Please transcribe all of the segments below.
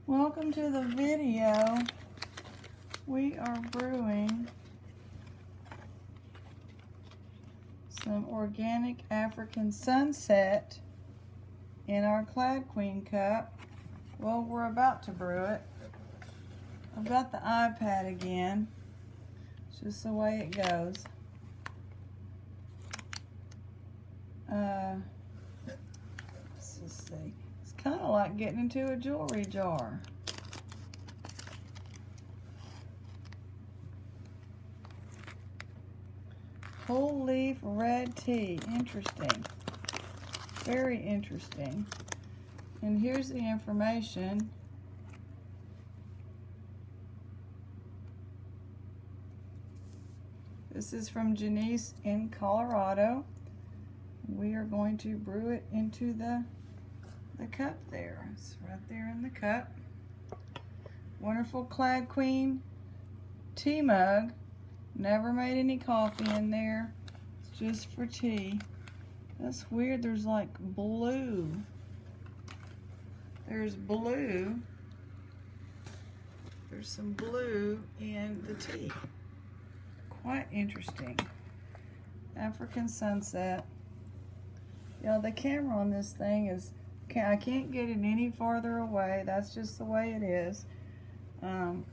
Welcome to the video. We are brewing some organic African sunset in our Clad Queen cup. Well, we're about to brew it. I've got the iPad again. It's just the way it goes. Let's just see. It's kind of like getting into a jewelry jar. Whole leaf red tea. Interesting. Very interesting. And here's the information. This is from Janice in Colorado. We are going to brew it into the cup there. It's right there in the cup. Wonderful Clad Queen tea mug. Never made any coffee in there. It's just for tea. That's weird. There's like blue. There's blue. There's some blue in the tea. Quite interesting. African sunset. Yeah, the camera on this thing is, I can't get it any farther away. That's just the way it is.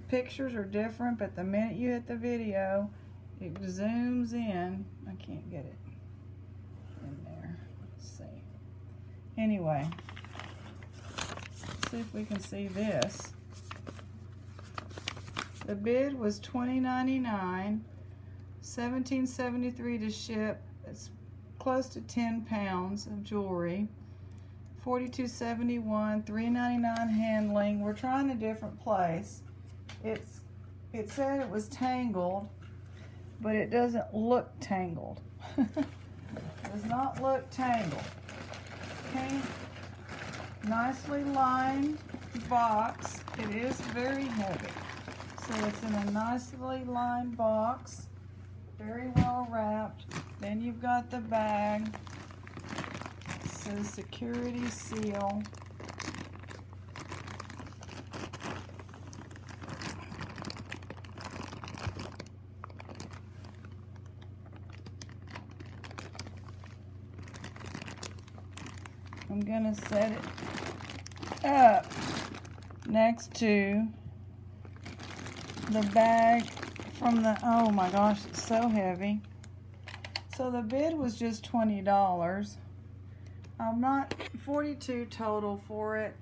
Pictures are different, but the minute you hit the video, it zooms in. I can't get it in there. Let's see. Anyway, let's see if we can see this. The bid was $20.99, $17.73 to ship. It's close to 10 pounds of jewelry. $42.71, $3.99 handling. We're trying a different place. It said it was tangled, but it doesn't look tangled. Does not look tangled. Okay. Nicely lined box. It is very heavy. So it's in a nicely lined box. Very well wrapped. Then you've got the bag. It says security seal. I'm gonna set it up next to the bag from the, oh my gosh, it's so heavy. So the bid was just $20. I'm not, $42 total for it.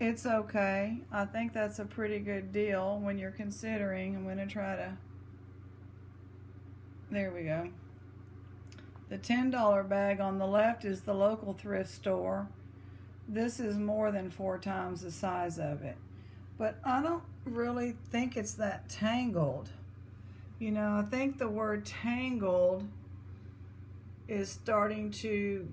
It's okay. I think that's a pretty good deal when you're considering. I'm gonna try to, there we go. The $10 bag on the left is the local thrift store. This is more than 4 times the size of it. But I don't really think it's that tangled. You know, I think the word tangled is starting to,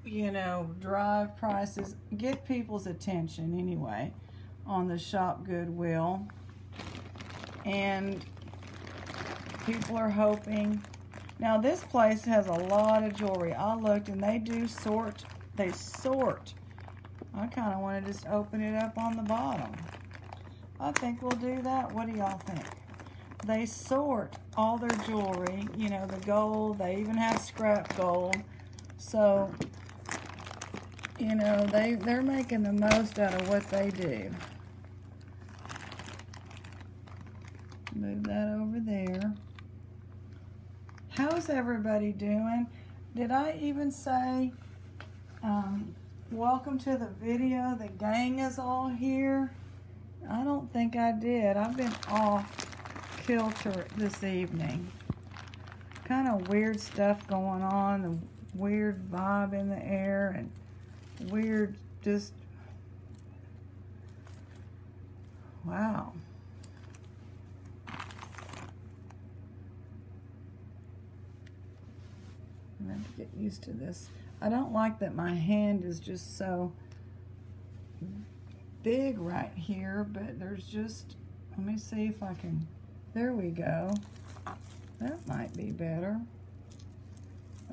you know, drive prices, get people's attention anyway on the shop Goodwill. And people are hoping. Now this place has a lot of jewelry. I looked and they do sort, they sort. I kind of want to just open it up on the bottom. I think we'll do that. What do y'all think? They sort all their jewelry, you know, the gold, they even have scrap gold. So, you know, they're making the most out of what they do. Move that over there. How's everybody doing? Did I even say, welcome to the video, the gang is all here? I don't think I did. I've been off kilter this evening. Kind of weird stuff going on, the weird vibe in the air, and weird just, wow. I have to get used to this. I don't like that my hand is just so big right here, but there's just, let me see if I can, there we go. That might be better.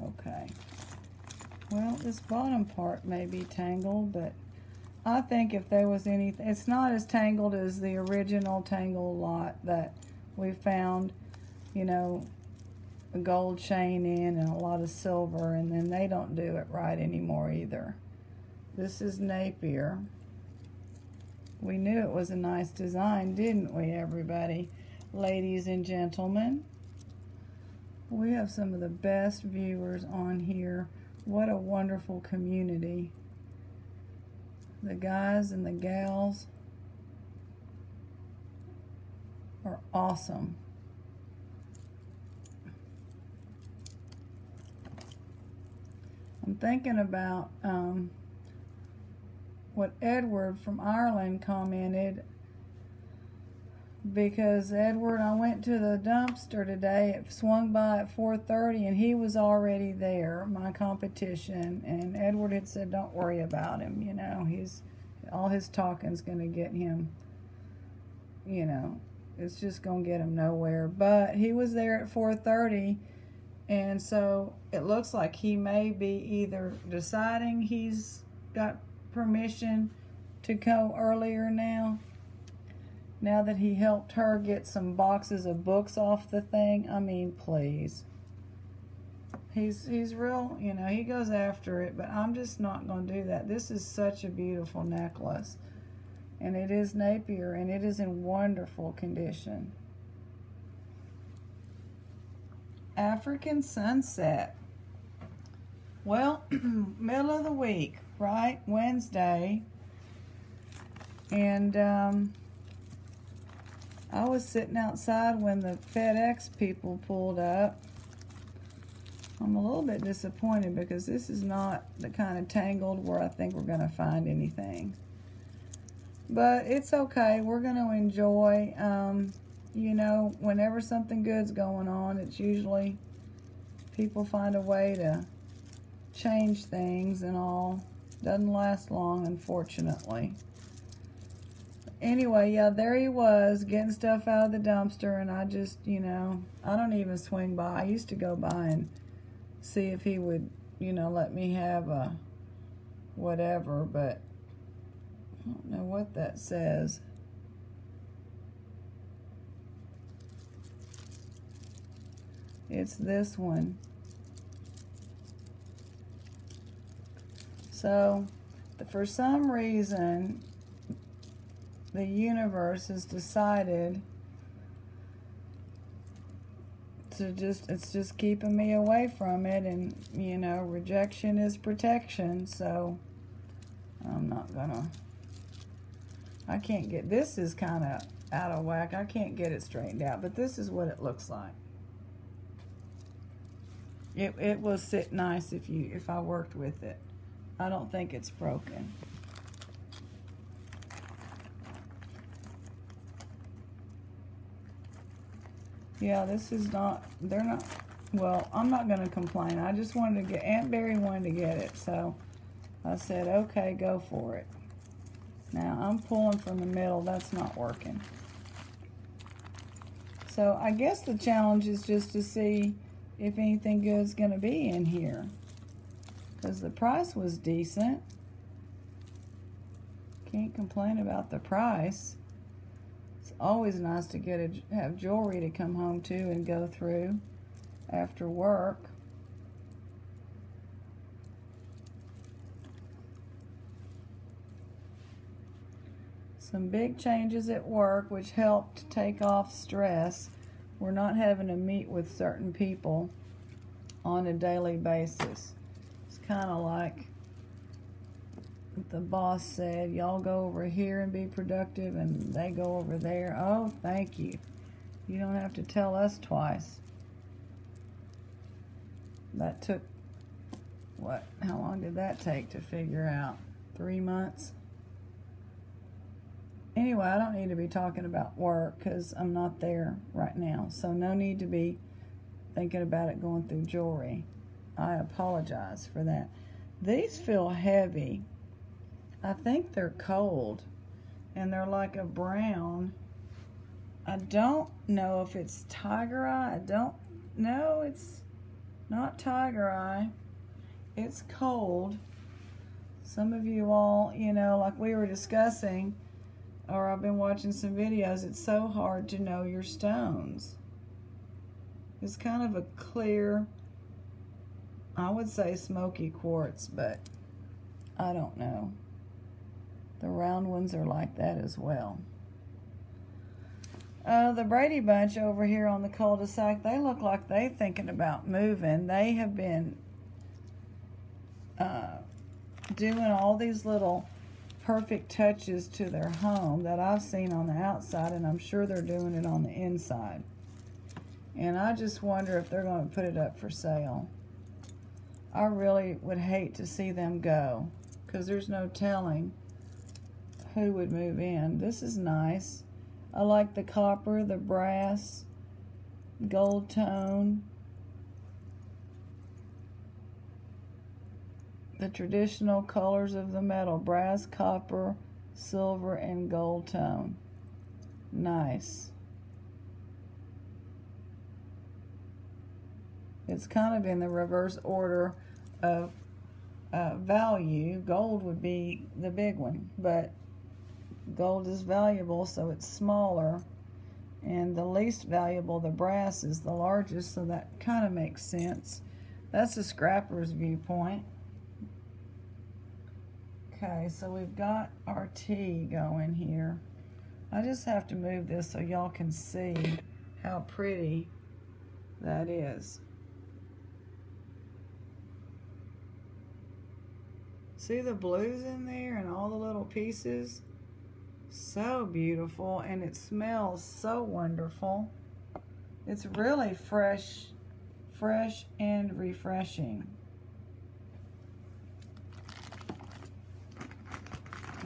Okay. Well, this bottom part may be tangled, but I think if there was anything, it's not as tangled as the original tangle lot that we found, you know, a gold chain in and a lot of silver, and then they don't do it right anymore either. This is Napier. We knew it was a nice design, didn't we, everybody? Ladies and gentlemen, we have some of the best viewers on here. What a wonderful community. The guys and the gals are awesome. I'm thinking about what Edward from Ireland commented, because Edward, I went to the dumpster today. It swung by at 4:30 and he was already there, my competition, and Edward had said don't worry about him, you know, all his talking's gonna get him, you know, it's just gonna get him nowhere. But he was there at 4:30, and so it looks like he may be either deciding he's got permission to go earlier now that he helped her get some boxes of books off the thing. I mean, please. He's real, you know, he goes after it, but I'm just not going to do that. This is such a beautiful necklace, and it is Napier, and it is in wonderful condition. African Sunset. Well, middle of the week, right? Wednesday. And I was sitting outside when the FedEx people pulled up. I'm a little bit disappointed because this is not the kind of tangled where I think we're going to find anything. But it's okay. We're going to enjoy, you know, whenever something good's going on, it's usually people find a way to change things and all. Doesn't last long, unfortunately. Anyway, yeah, there he was getting stuff out of the dumpster, and I just, you know, I don't even swing by. I used to go by and see if he would, you know, let me have a whatever, but I don't know what that says. It's this one. So, for some reason, the universe has decided to it's just keeping me away from it, and, you know, rejection is protection, so I'm not gonna, I can't get, this is kind of out of whack. I can't get it straightened out, but this is what it looks like. It will sit nice if I worked with it. I don't think it's broken. Yeah, this is not, they're not, well, I'm not going to complain. I just wanted to get, Aunt Barry wanted to get it, so I said, okay, go for it. Now, I'm pulling from the middle. That's not working. So, I guess the challenge is just to see if anything good's going to be in here, because the price was decent. Can't complain about the price. It's always nice to have jewelry to come home to and go through after work. Some big changes at work which helped take off stress. We're not having to meet with certain people on a daily basis. It's kind of like the boss said, y'all go over here and be productive, and they go over there. Oh, thank you. You don't have to tell us twice. That took, what, how long did that take to figure out? 3 months? Anyway, I don't need to be talking about work because I'm not there right now. So no need to be thinking about it going through jewelry. I apologize for that. These feel heavy. I think they're cold, and they're like a brown. I don't know if it's tiger eye. I don't know. It's not tiger eye. It's cold. Some of you all, you know, like we were discussing, or I've been watching some videos, it's so hard to know your stones. It's kind of a clear, I would say smoky quartz, but I don't know. The round ones are like that as well. The Brady Bunch over here on the cul-de-sac, they look like they're thinking about moving. They have been doing all these little perfect touches to their home that I've seen on the outside, and I'm sure they're doing it on the inside. And I just wonder if they're going to put it up for sale. I really would hate to see them go, because there's no telling who would move in. This is nice. I like the copper, the brass, gold tone, the traditional colors of the metal: brass, copper, silver, and gold tone. Nice. It's kind of in the reverse order of value. Gold would be the big one, but gold is valuable, so it's smaller, and the least valuable, the brass, is the largest, so that kind of makes sense. That's a scrapper's viewpoint. Okay, so we've got our tea going here. I just have to move this so y'all can see how pretty that is. See the blues in there and all the little pieces? So beautiful, and it smells so wonderful. It's really fresh and refreshing.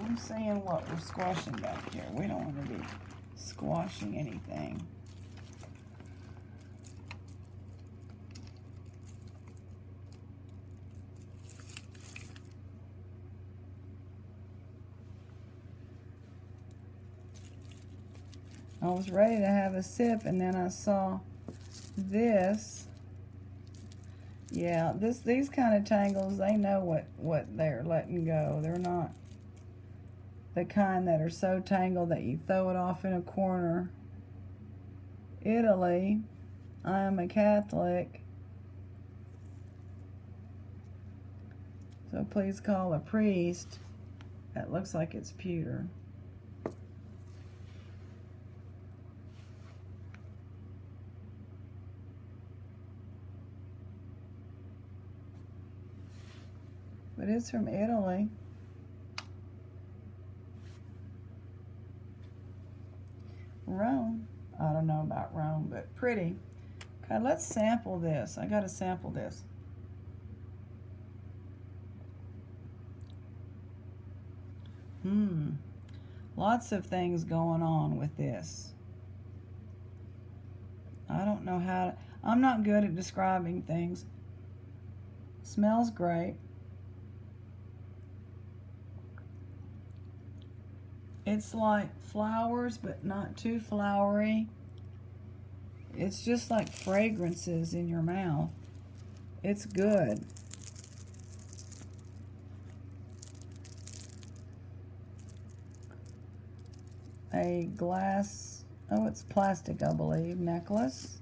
I'm seeing what we're squashing back here. We don't want to be squashing anything. I was ready to have a sip, and then I saw this. Yeah, these kind of tangles, they know what they're letting go. They're not the kind that are so tangled that you throw it off in a corner. Italy, I am a Catholic, so please call a priest. That looks like it's pewter. But it's from Italy. Rome. I don't know about Rome, but pretty. Okay, let's sample this. I gotta sample this. Lots of things going on with this. I don't know how to, I'm not good at describing things. Smells great. It's like flowers, but not too flowery. It's just like fragrances in your mouth. It's good. A glass, oh, it's plastic, I believe, necklace.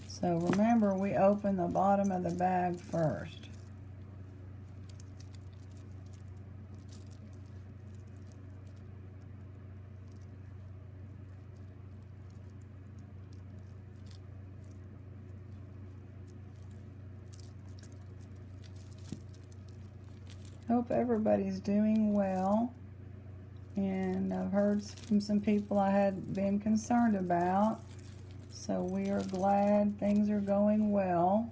So remember, we open the bottom of the bag first. Hope everybody's doing well. And I've heard from some people I had been concerned about. So we are glad things are going well.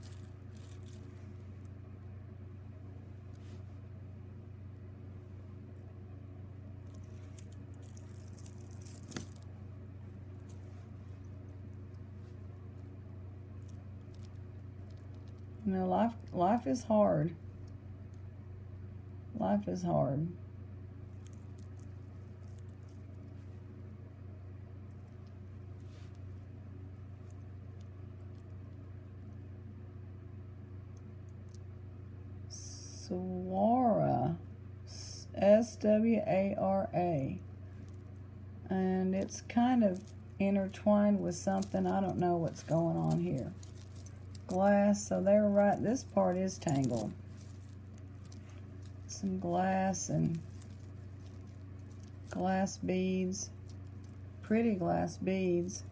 You know, life is hard. Life is hard. Swara, S-W-A-R-A. And it's kind of intertwined with something. I don't know what's going on here. Glass, so they're right, this part is tangled. Some glass and glass beads, pretty glass beads.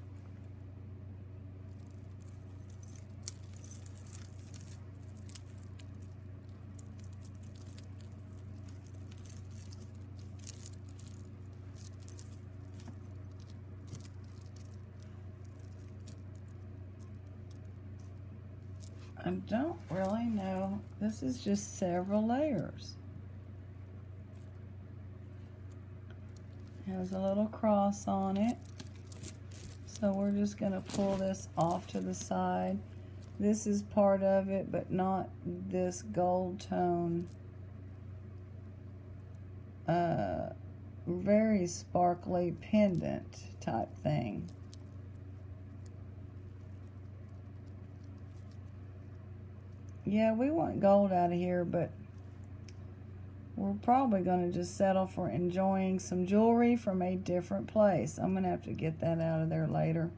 I don't really know. This is just several layers. Has a little cross on it. So we're just going to pull this off to the side. This is part of it, but not this gold tone. Very sparkly pendant type thing. Yeah, we want gold out of here, but we're probably going to just settle for enjoying some jewelry from a different place. I'm going to have to get that out of there later.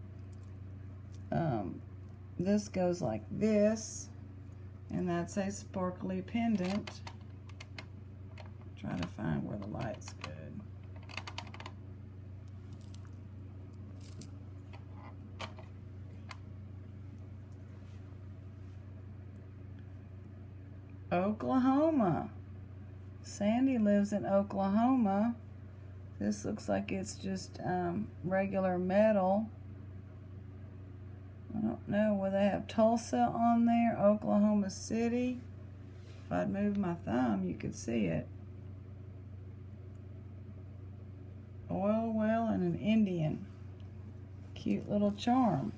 This goes like this, and that's a sparkly pendant. Try to find where the light's good. Oklahoma. Sandy lives in Oklahoma. This looks like it's just regular metal. I don't know, will they have Tulsa on there? Oklahoma City. If I'd move my thumb, you could see it. Oil well and an Indian. Cute little charm.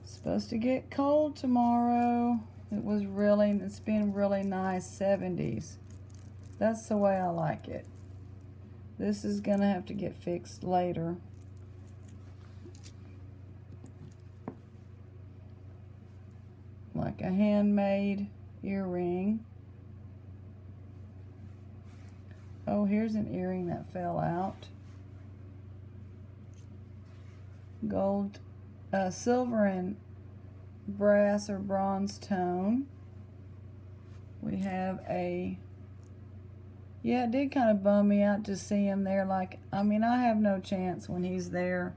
Supposed to get cold tomorrow. It's been really nice 70s. That's the way I like it. This is gonna have to get fixed later. Like a handmade earring. Oh, here's an earring that fell out. Gold, silver and brass or bronze tone. We have a, yeah, it did kind of bum me out to see him there. Like, I mean, I have no chance when he's there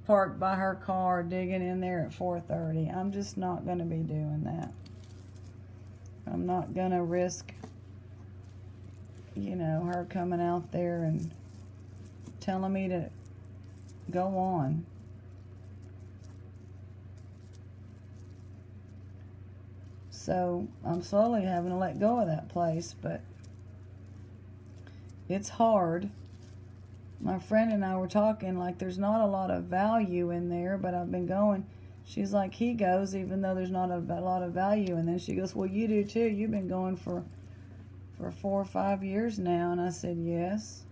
parked by her car digging in there at 4:30. I'm just not going to be doing that. I'm not going to risk, you know, her coming out there and telling me to go on. So I'm slowly having to let go of that place, but it's hard. My friend and I were talking, like, there's not a lot of value in there, but I've been going. She's like, he goes even though there's not a lot of value. And then she goes, well, you do too. You've been going for 4 or 5 years now. And I said, yes.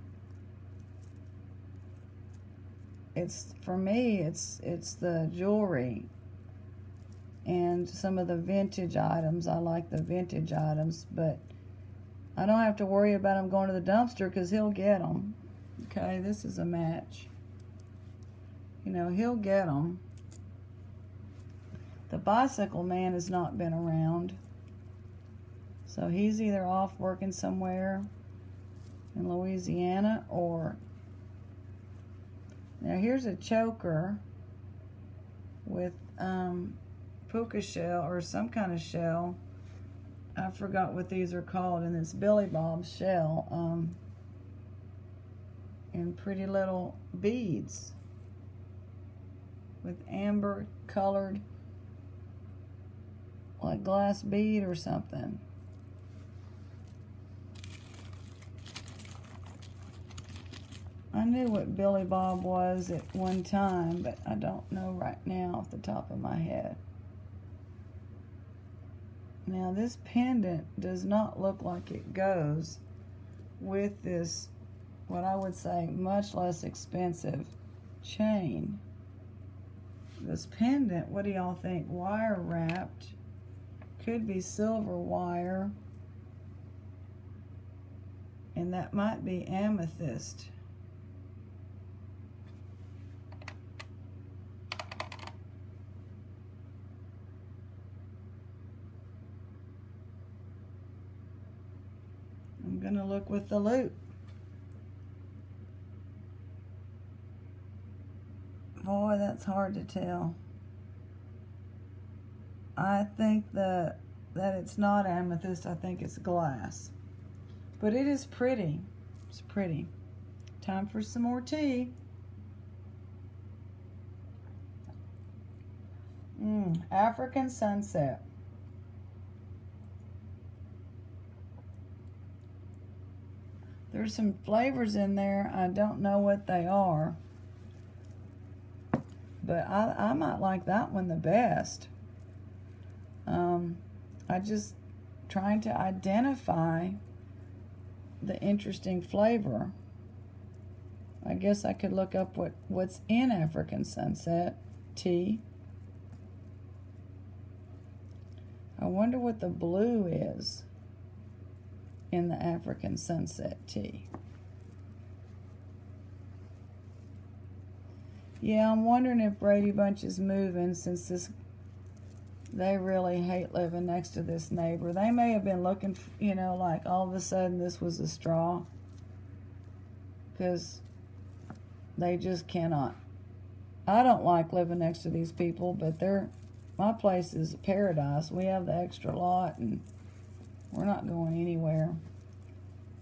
It's, for me, it's the jewelry and some of the vintage items. I like the vintage items, but I don't have to worry about him going to the dumpster because he'll get them. Okay, this is a match. You know, he'll get them. The bicycle man has not been around, so he's either off working somewhere in Louisiana or... Now here's a choker with puka shell or some kind of shell. I forgot what these are called, and it's Billy Bob's shell, and pretty little beads with amber colored, like glass bead or something. I knew what Billy Bob was at one time, but I don't know right now off the top of my head. Now this pendant does not look like it goes with this, what I would say, much less expensive chain. This pendant, what do y'all think? Wire wrapped. Could be silver wire. And that might be amethyst. I'm gonna look with the loop. Boy, that's hard to tell. I think that it's not amethyst. I think it's glass. But it is pretty. It's pretty. Time for some more tea. African Sunset. There's some flavors in there. I don't know what they are. But I might like that one the best. I just trying to identify the interesting flavor. I guess I could look up what's in African Sunset tea. I wonder what the blue is in the African Sunset tea. Yeah, I'm wondering if Brady Bunch is moving, since they really hate living next to this neighbor. They may have been looking, you know, like all of a sudden this was a straw, because they just cannot. I don't like living next to these people, but my place is a paradise. We have the extra lot, and we're not going anywhere.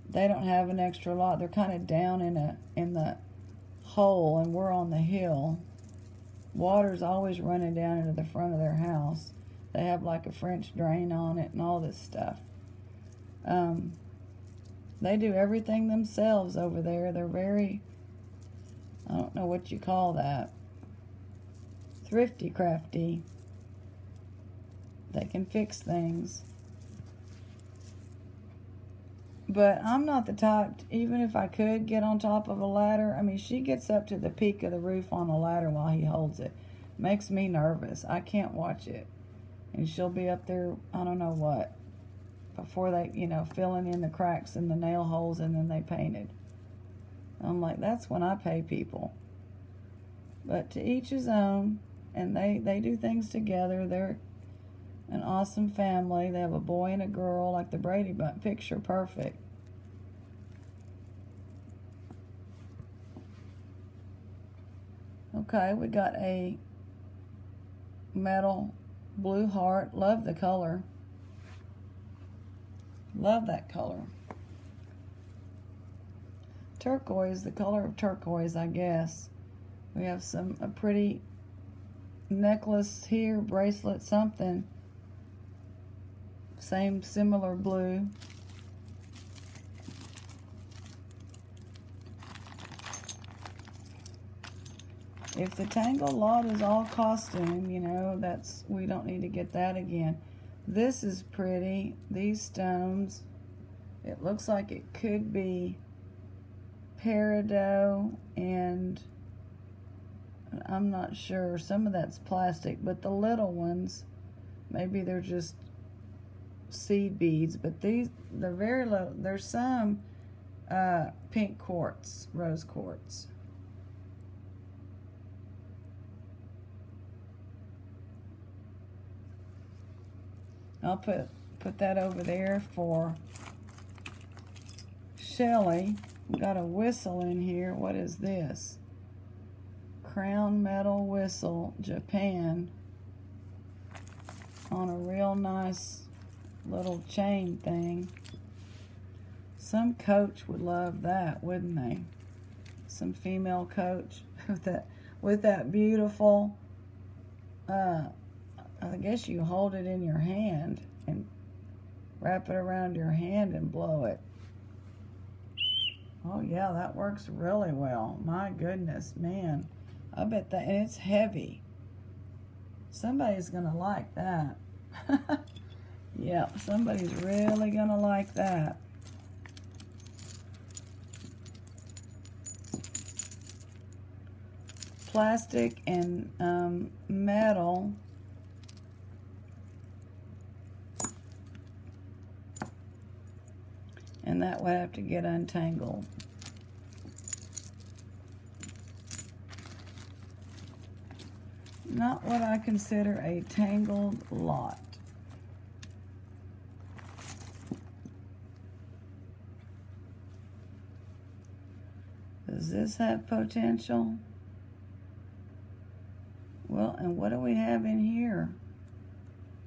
They don't have an extra lot. They're kind of down in the hole, and we're on the hill. Water's always running down into the front of their house. They have like a French drain on it and all this stuff. They do everything themselves over there. They're very, I don't know what you call that, thrifty, crafty. They can fix things. But I'm not the type, even if I could get on top of a ladder. I mean, she gets up to the peak of the roof on a ladder while he holds it. Makes me nervous. I can't watch it. And she'll be up there, I don't know what, before they, you know, filling in the cracks and the nail holes, and then they painted. I'm like, that's when I pay people. But to each his own, and they do things together. They're an awesome family. They have a boy and a girl, like the Brady Bunch picture, perfect. Okay, we got a metal blue heart. Love the color. Love that color. Turquoise, the color of turquoise, I guess. We have a pretty necklace here, bracelet, something. Same, similar blue. If the Tangle lot is all costume, you know, we don't need to get that again. This is pretty. These stones, it looks like it could be peridot, and I'm not sure. Some of that's plastic, but the little ones, maybe they're just seed beads, but they're very little. There's some pink quartz, rose quartz. I'll put that over there for Shelly. We've got a whistle in here. What is this? Crown metal whistle, Japan, on a real nice little chain thing. Some coach would love that, wouldn't they? Some female coach with that beautiful, I guess you hold it in your hand and wrap it around your hand and blow it. Oh yeah, that works really well. My goodness, man. I bet that, and it's heavy. Somebody's gonna like that. Yeah, somebody's really gonna like that. Plastic and metal. And that would have to get untangled. Not what I consider a tangled lot. Does this have potential? Well, and what do we have in here?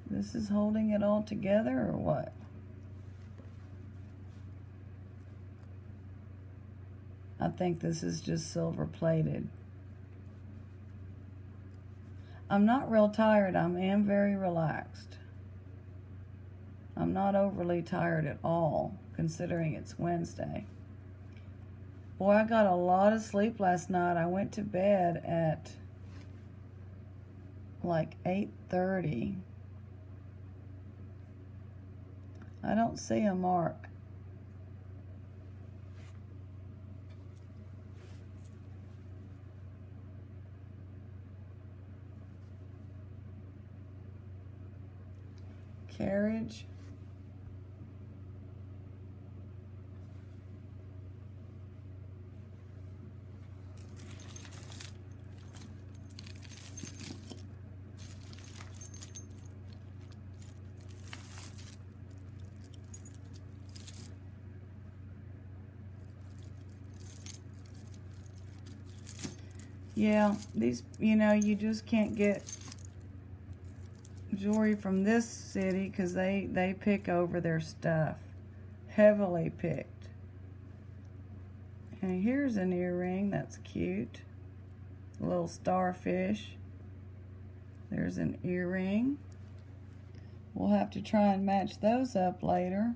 This is holding it all together or what? I think this is just silver plated. I'm not real tired. I am very relaxed. I'm not overly tired at all, considering it's Wednesday. Boy, I got a lot of sleep last night. I went to bed at like 8:30. I don't see a mark. Carriage. Yeah, these, you just can't get jewelry from this city because they pick over their stuff. Heavily picked. And here's an earring that's cute. A little starfish. There's an earring. We'll have to try and match those up later.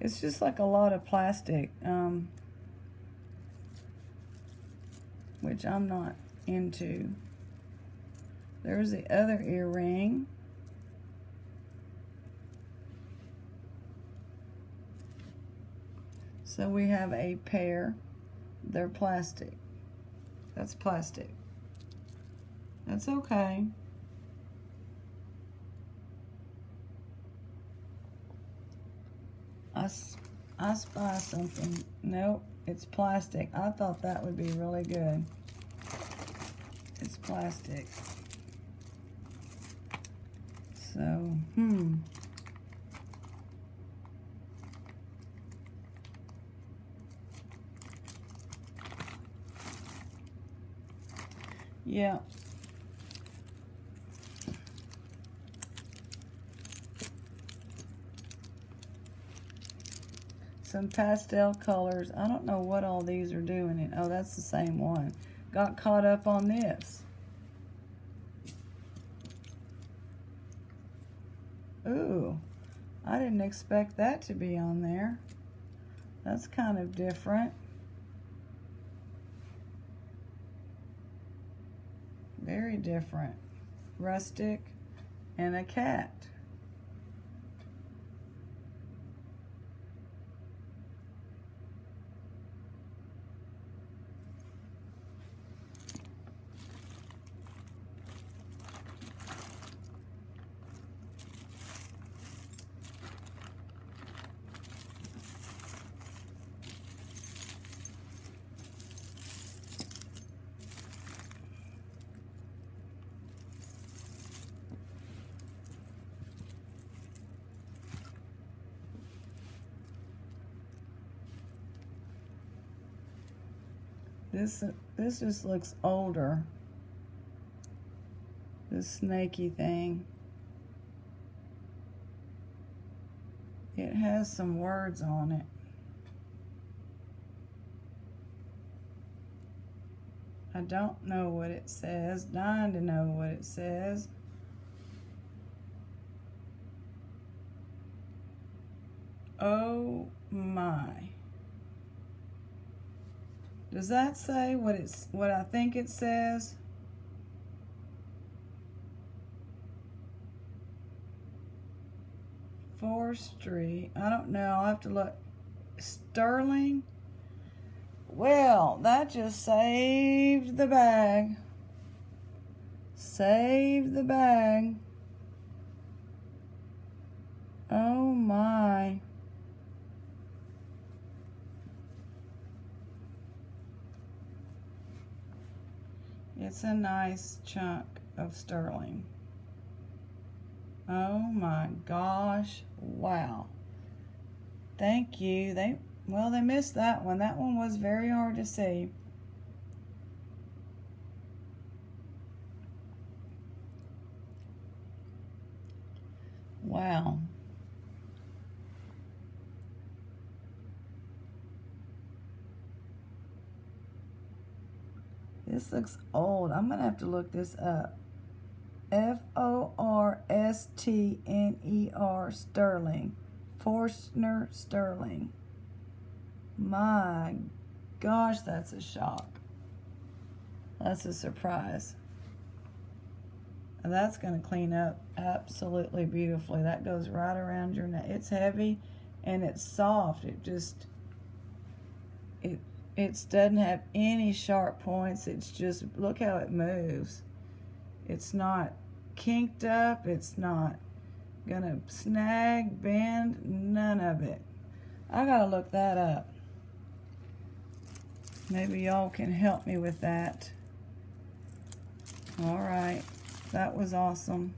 It's just like a lot of plastic, which I'm not into. There's the other earring. So we have a pair. They're plastic. That's plastic. That's okay. I spy something. Nope, it's plastic. I thought that would be really good. It's plastic. So, yeah. Some pastel colors. I don't know what all these are doing. Oh, that's the same one. Got caught up on this. Ooh, I didn't expect that to be on there. That's kind of different. Very different. Rustic and a cat. This just looks older. This snaky thing. It has some words on it. I don't know what it says. Dying to know what it says. Oh my. Does that say what I think it says? Forestry. I don't know. I'll have to look. Sterling. Well, that just saved the bag. Saved the bag. Oh my. It's a nice chunk of sterling. Oh my gosh. Wow. Thank you. They missed that one. That one was very hard to see. Wow. This looks old. I'm going to have to look this up. Forstner Sterling. Forstner Sterling. My gosh, that's a shock. That's a surprise. And that's going to clean up absolutely beautifully. That goes right around your neck. It's heavy and it's soft. It doesn't have any sharp points. It's just, look how it moves. It's not kinked up. It's not gonna snag, bend, none of it. I gotta look that up. Maybe y'all can help me with that. All right, that was awesome.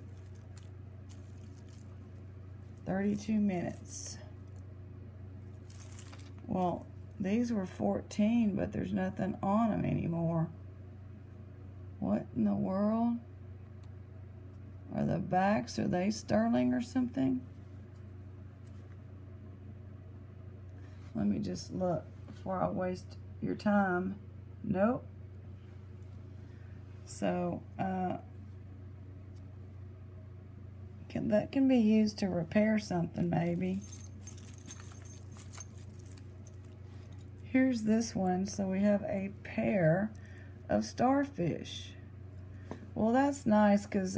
32 minutes. Well, these were 14, but there's nothing on them anymore. What in the world? Are the backs, are they sterling or something? Let me just look before I waste your time. Nope. So, that can be used to repair something maybe. Here's this one. So we have a pair of starfish. Well, that's nice because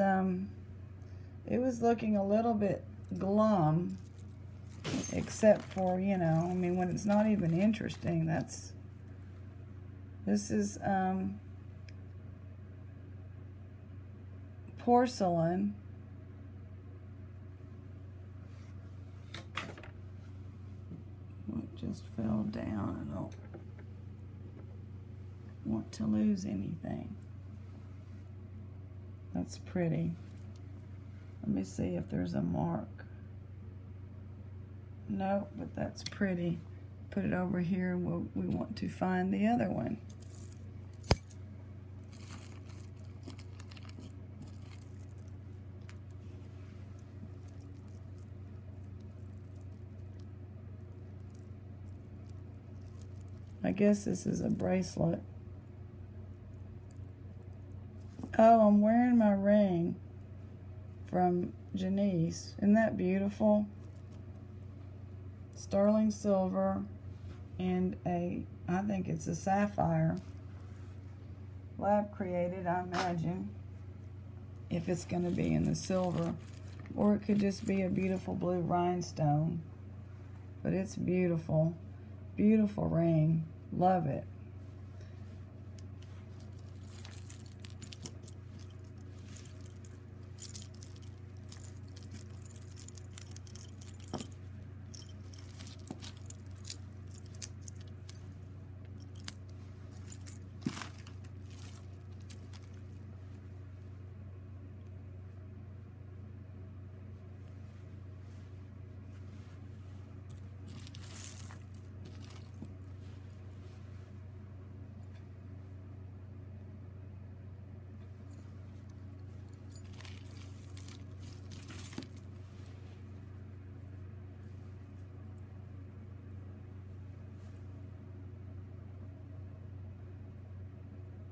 it was looking a little bit glum, except for, you know, I mean, when it's not even interesting. This is porcelain. It just fell down. I don't want to lose anything. That's pretty. Let me see if there's a mark. No, but that's pretty. Put it over here. We want to find the other one. I guess this is a bracelet. Oh, I'm wearing my ring from Janice. Isn't that beautiful? Sterling silver and I think it's a sapphire. Lab created, I imagine, if it's going to be in the silver. Or it could just be a beautiful blue rhinestone. But it's beautiful. Beautiful ring. Love it.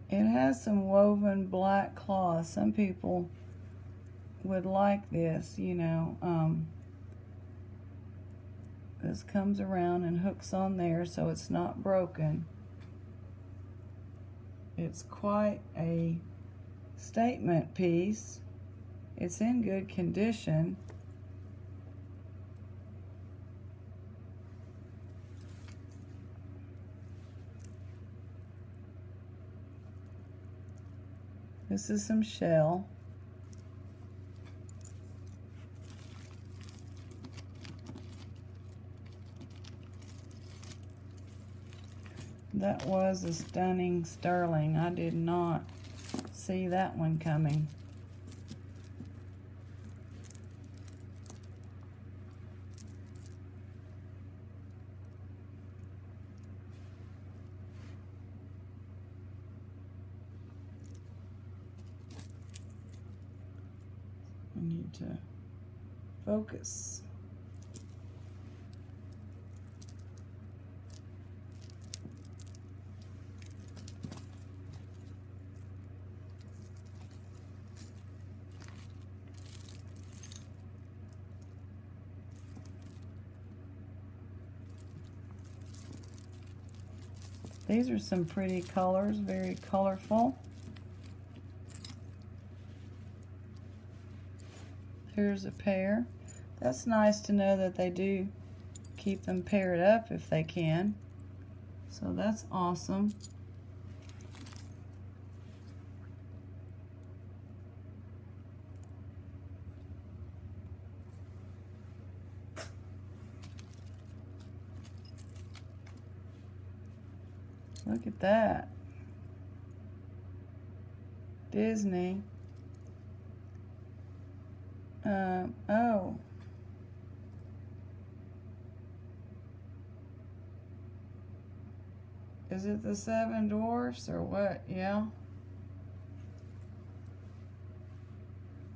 It has some woven black cloth. Some people would like this, you know. This comes around and hooks on there so it's not broken. It's quite a statement piece. It's in good condition. This is some shell. That was a stunning sterling. I did not see that one coming. I need to focus. These are some pretty colors, very colorful. Here's a pair. That's nice to know that they do keep them paired up if they can. So that's awesome. Look at that. Disney. Oh. Is it the Seven Dwarfs or what? Yeah.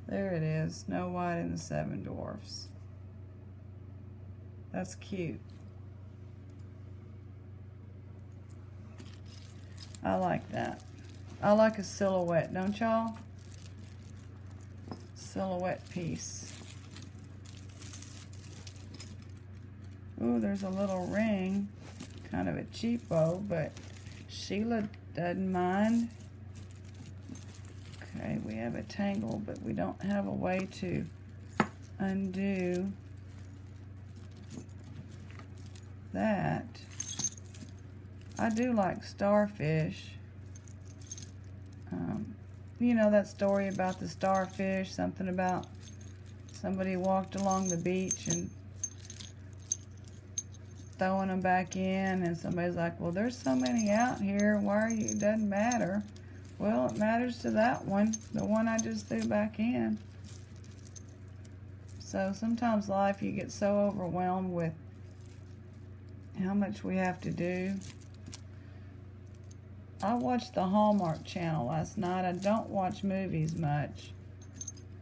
There it is. Snow White and the Seven Dwarfs. That's cute. I like that. I like a silhouette, don't y'all? Silhouette piece. Ooh, there's a little ring. Kind of a cheapo, but Sheila doesn't mind. Okay, we have a tangle, but we don't have a way to undo that. I do like starfish. You know that story about the starfish, something about somebody walked along the beach and throwing them back in, and somebody's like, well, there's so many out here, why are you, it doesn't matter. Well, it matters to that one, the one I just threw back in. So sometimes life, you get so overwhelmed with how much we have to do. I watched the Hallmark Channel last night. I don't watch movies much.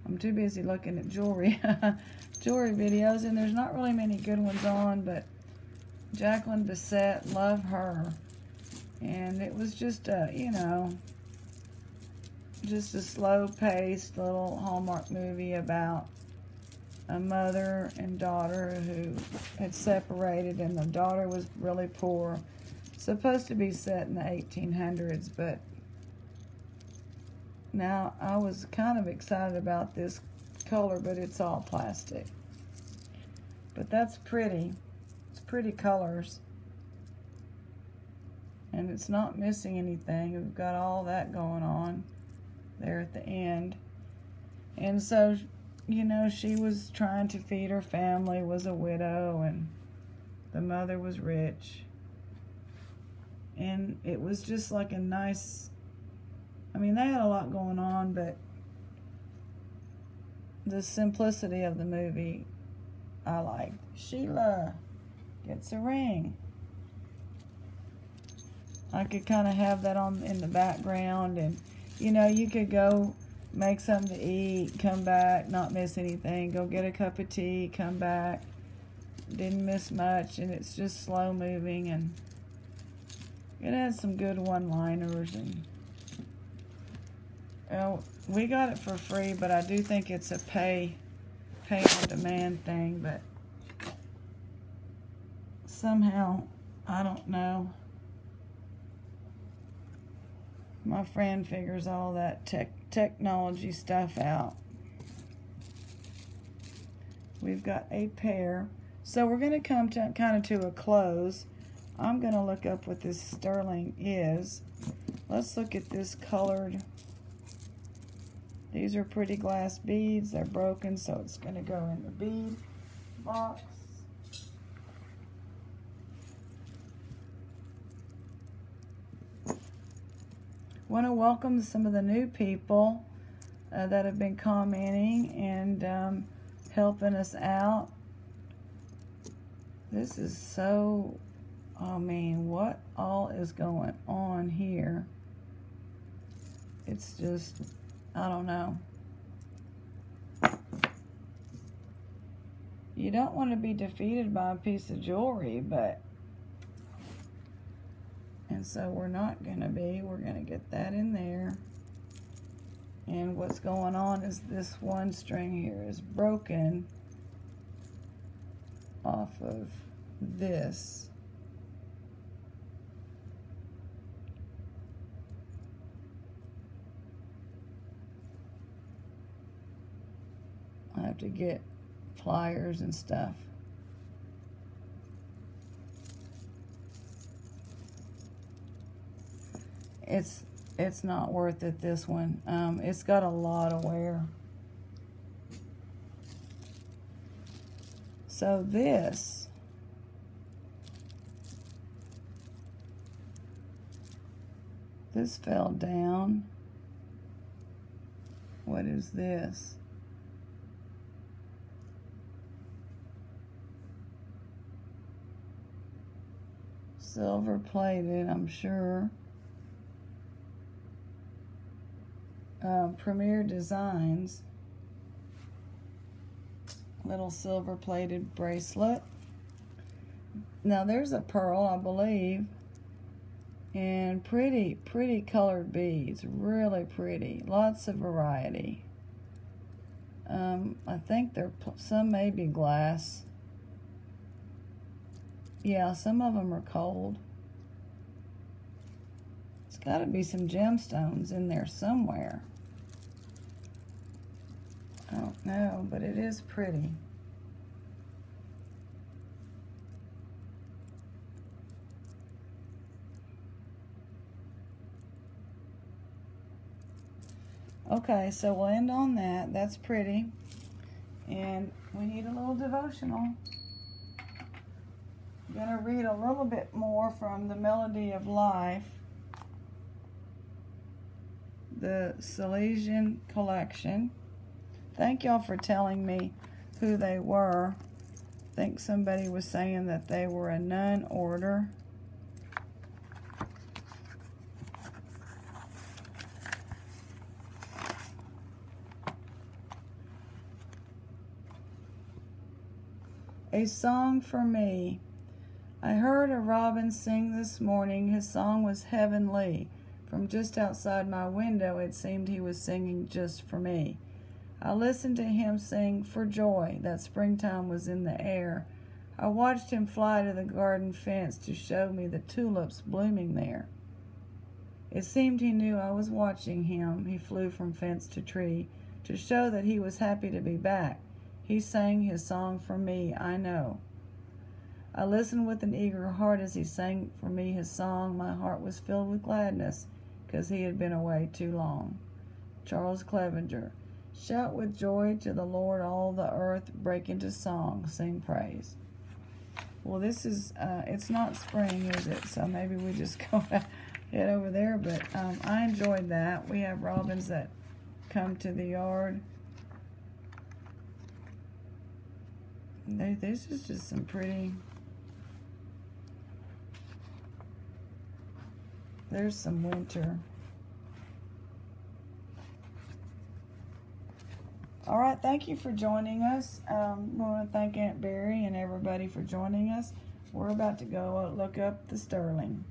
I'm too busy looking at jewelry jewelry videos, and there's not really many good ones on, but Jacqueline Bisset, love her. And it was just a, you know, just a slow-paced little Hallmark movie about a mother and daughter who had separated, and the daughter was really poor. Supposed to be set in the 1800s, but now I was kind of excited about this color, but it's all plastic. But that's pretty. It's pretty colors. And it's not missing anything. We've got all that going on there at the end. And so, you know, she was trying to feed her family, was a widow, and the mother was rich. And it was just like a nice, I mean, they had a lot going on, but the simplicity of the movie, I liked. Sheila gets a ring. I could kind of have that on in the background, and, you know, you could go make something to eat, come back, not miss anything, go get a cup of tea, come back, didn't miss much, and it's just slow moving, and it has some good one-liners, and we got it for free, but I do think it's a pay on demand thing, but somehow, I don't know. My friend figures all that technology stuff out. We've got a pair. So we're going to come to kind of to a close. I'm going to look up what this sterling is. Let's look at this colored. These are pretty glass beads. They're broken, so it's going to go in the bead box. Want to welcome some of the new people that have been commenting and helping us out. This is so, I mean, what all is going on here? It's just, I don't know. You don't want to be defeated by a piece of jewelry, but, and so we're not going to be. We're going to get that in there. And what's going on is this one string here is broken off of this. I have to get pliers and stuff. It's not worth it, this one. It's got a lot of wear. So this fell down. What is this? Silver plated, I'm sure. Premier Designs. Little silver plated bracelet. Now there's a pearl, I believe. And pretty colored beads. Really pretty. Lots of variety. I think some may be glass. Yeah, some of them are cold. It's got to be some gemstones in there somewhere. I don't know, but it is pretty. Okay, so we'll end on that. That's pretty. And we need a little devotional. I'm going to read a little bit more from the Melody of Life, the Salesian collection. Thank y'all for telling me who they were. I think somebody was saying that they were a nun order. A Song for Me. I heard a robin sing this morning. His song was heavenly. From just outside my window, it seemed he was singing just for me. I listened to him sing for joy that springtime was in the air. I watched him fly to the garden fence to show me the tulips blooming there. It seemed he knew I was watching him. He flew from fence to tree to show that he was happy to be back. He sang his song for me, I know. I listened with an eager heart as he sang for me his song. My heart was filled with gladness because he had been away too long. Charles Clevenger. Shout with joy to the Lord, all the earth, break into song, sing praise. Well, this is, it's not spring, is it? So maybe we just go head over there, but I enjoyed that. We have robins that come to the yard. This is just some pretty, there's some winter. All right, thank you for joining us. We want to thank Aunt Barry and everybody for joining us. We're about to go look up the sterling.